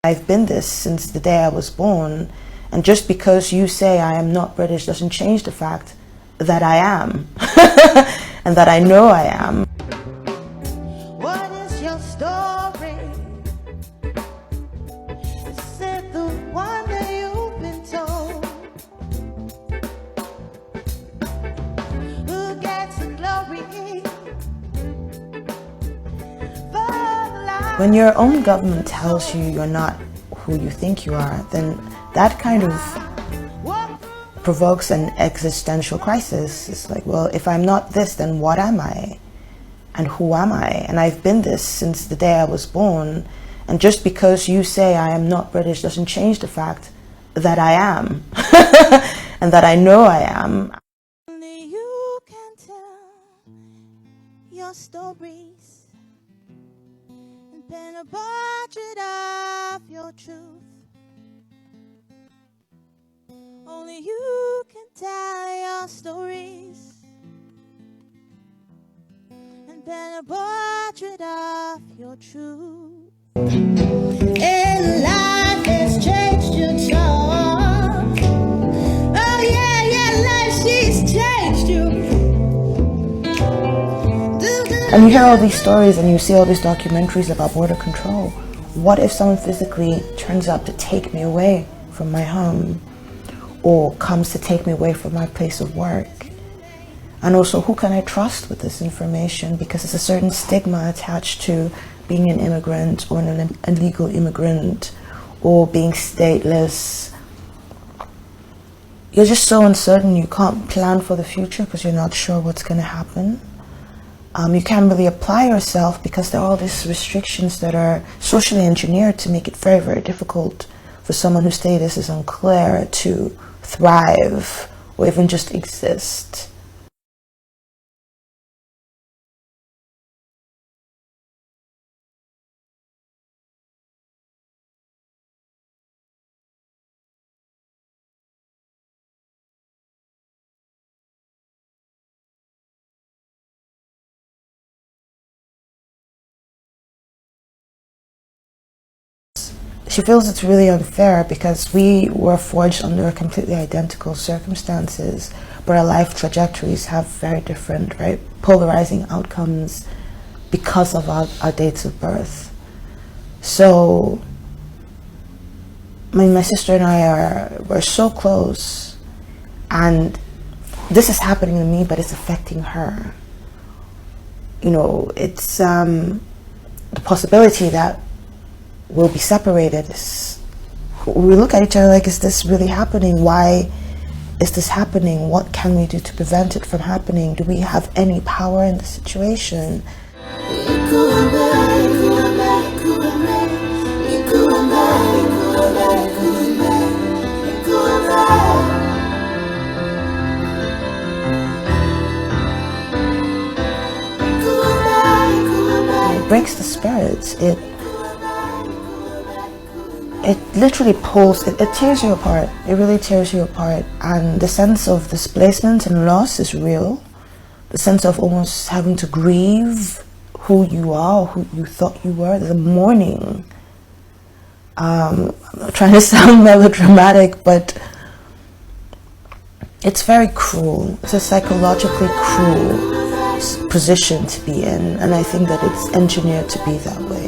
I've been this since the day I was born, and just because you say I am not British doesn't change the fact that I am, and that I know I am. What is your story? Is it the one that you've been told? Who gets the glory? When your own government tells you you're not who you think you are, then that kind of provokes an existential crisis. It's like, well, if I'm not this, then what am I? And who am I? And I've been this since the day I was born. And just because you say I am not British doesn't change the fact that I am, and that I know I am. Only you can tell your stories and paint a portrait of your truth. Only you can tell your stories and paint a portrait of your truth. And life has changed your talk. Oh yeah, life she's changed you. And you hear all these stories and you see all these documentaries about border control. What if someone physically turns up to take me away from my home, or comes to take me away from my place of work? And also, who can I trust with this information? Because there's a certain stigma attached to being an immigrant or an illegal immigrant or being stateless. You're just so uncertain, you can't plan for the future because you're not sure what's going to happen. You can't really apply yourself because there are all these restrictions that are socially engineered to make it very, very difficult for someone whose status is unclear to thrive or even just exist. She feels it's really unfair because we were forged under completely identical circumstances, but our life trajectories have very different, right, polarizing outcomes because of our dates of birth. So, my sister and I we're so close, and this is happening to me, but it's affecting her. You know, it's the possibility that we'll be separated. We look at each other like, is this really happening? Why is this happening? What can we do to prevent it from happening? Do we have any power in the situation? It breaks the spirits. It literally pulls, it tears you apart. It really tears you apart. And the sense of displacement and loss is real. The sense of almost having to grieve who you are, who you thought you were. The mourning. I'm not trying to sound melodramatic, but it's very cruel. It's a psychologically cruel position to be in. And I think that it's engineered to be that way.